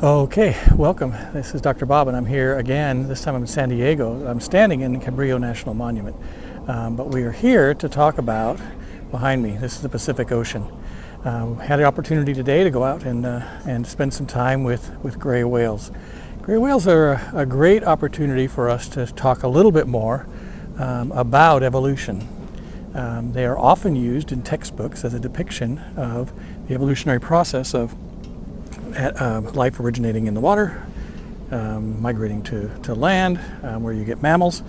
Okay, welcome. This is Dr. Bob, and I'm here again. This time I'm in San Diego. I'm standing in Cabrillo National Monument, but we are here to talk about, behind me, this is the Pacific Ocean. Had the opportunity today to go out and spend some time with gray whales. Gray whales are a great opportunity for us to talk a little bit more about evolution. They are often used in textbooks as a depiction of the evolutionary process of life originating in the water, migrating to land, where you get mammals.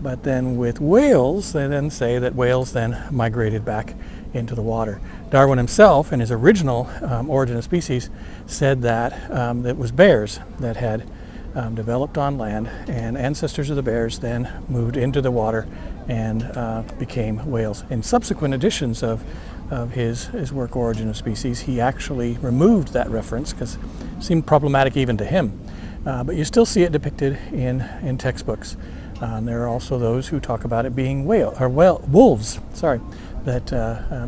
But then with whales, they then say that whales then migrated back into the water. Darwin himself, in his original Origin of Species, said that it was bears that had developed on land, and ancestors of the bears then moved into the water and became whales. In subsequent editions of his work Origin of Species, he actually removed that reference because it seemed problematic even to him. But you still see it depicted in textbooks. There are also those who talk about it being wolves. That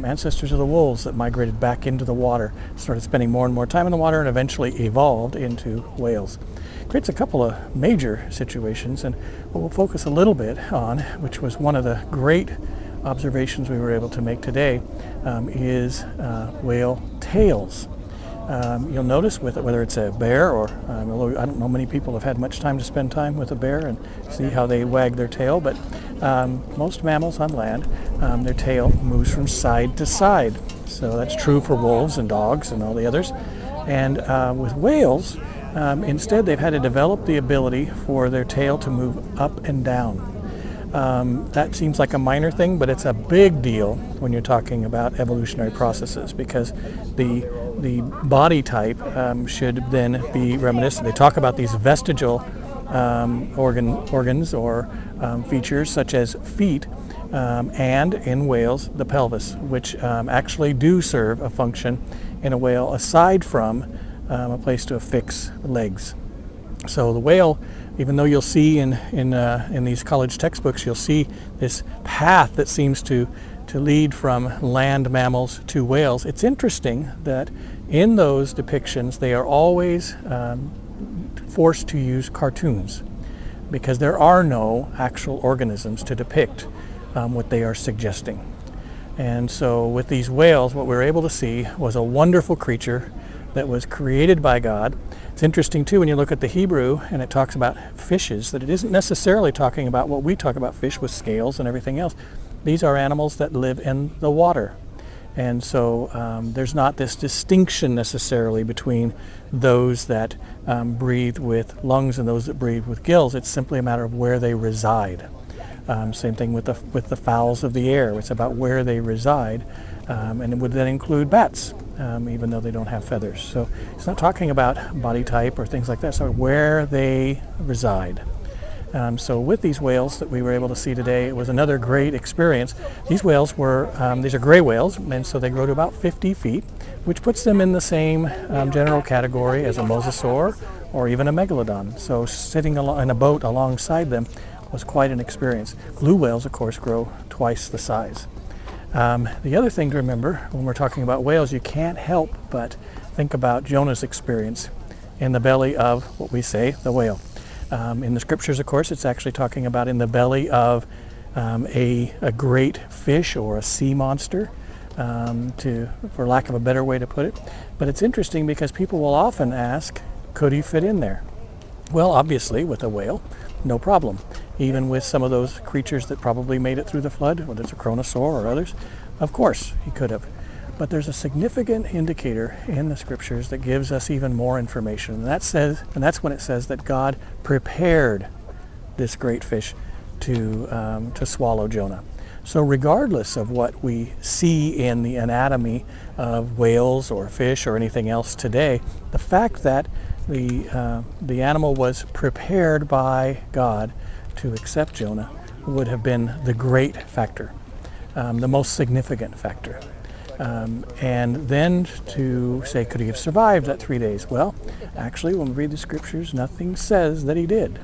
ancestors of the wolves that migrated back into the water, started spending more and more time in the water, and eventually evolved into whales. Creates a couple of major situations, and what we'll focus a little bit on, which was one of the great observations we were able to make today, is whale tails. You'll notice with it, whether it's a bear or, although I don't know many people have had much time to spend time with a bear and see how they wag their tail, but most mammals on land, their tail moves from side to side. So that's true for wolves and dogs and all the others. And with whales, instead they've had to develop the ability for their tail to move up and down. That seems like a minor thing, but it's a big deal when you're talking about evolutionary processes, because the body type should then be reminiscent. They talk about these vestigial organs or features such as feet, and in whales the pelvis, which actually do serve a function in a whale aside from a place to affix legs. So the whale, even though you'll see in these college textbooks, you'll see this path that seems to lead from land mammals to whales. It's interesting that in those depictions they are always forced to use cartoons, because there are no actual organisms to depict what they are suggesting. And so with these whales, what we were able to see was a wonderful creature that was created by God. It's interesting too when you look at the Hebrew and it talks about fishes, that it isn't necessarily talking about what we talk about, fish with scales and everything else. These are animals that live in the water. And so there's not this distinction necessarily between those that breathe with lungs and those that breathe with gills. It's simply a matter of where they reside. Same thing with the fowls of the air. It's about where they reside, and it would then include bats, even though they don't have feathers. So it's not talking about body type or things like that. So where they reside. So with these whales that we were able to see today, it was another great experience. These whales were, these are gray whales, and so they grow to about 50 feet, which puts them in the same general category as a mosasaur or even a megalodon. So sitting in a boat alongside them was quite an experience. Blue whales, of course, grow twice the size. The other thing to remember when we're talking about whales, you can't help but think about Jonah's experience in the belly of what we say the whale. In the scriptures, of course, it's actually talking about in the belly of a great fish or a sea monster, for lack of a better way to put it. But it's interesting because people will often ask, could he fit in there? Well, obviously, with a whale, no problem. Even with some of those creatures that probably made it through the flood, whether it's a chronosaur or others, of course he could have. But there's a significant indicator in the scriptures that gives us even more information. And that's when it says that God prepared this great fish to swallow Jonah. So regardless of what we see in the anatomy of whales or fish or anything else today, the fact that the animal was prepared by God to accept Jonah would have been the great factor, the most significant factor. And then to say, could he have survived that 3 days? Well, actually, when we read the scriptures, nothing says that he did.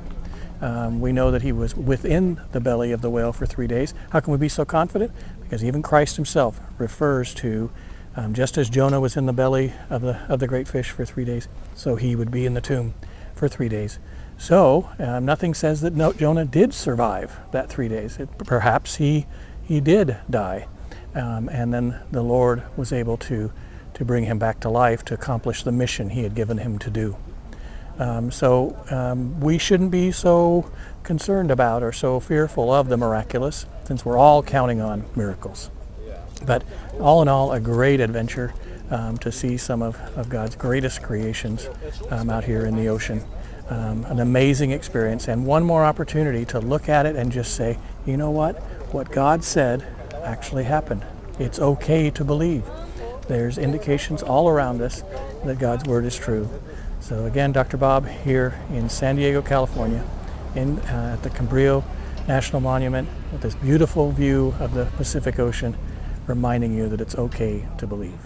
We know that he was within the belly of the whale for 3 days. How can we be so confident? Because even Christ himself refers to Just as Jonah was in the belly of the great fish for 3 days, so he would be in the tomb for 3 days. So nothing says that Jonah did survive that 3 days. Perhaps he did die, and then the Lord was able to bring him back to life to accomplish the mission he had given him to do. So we shouldn't be so concerned about or so fearful of the miraculous, since we're all counting on miracles. But all in all, a great adventure to see some of God's greatest creations out here in the ocean. An amazing experience, and one more opportunity to look at it and just say, you know what God said actually happened. It's okay to believe. There's indications all around us that God's word is true. So again, Dr. Bob here in San Diego, California, at the Cabrillo National Monument with this beautiful view of the Pacific Ocean, reminding you that it's okay to believe.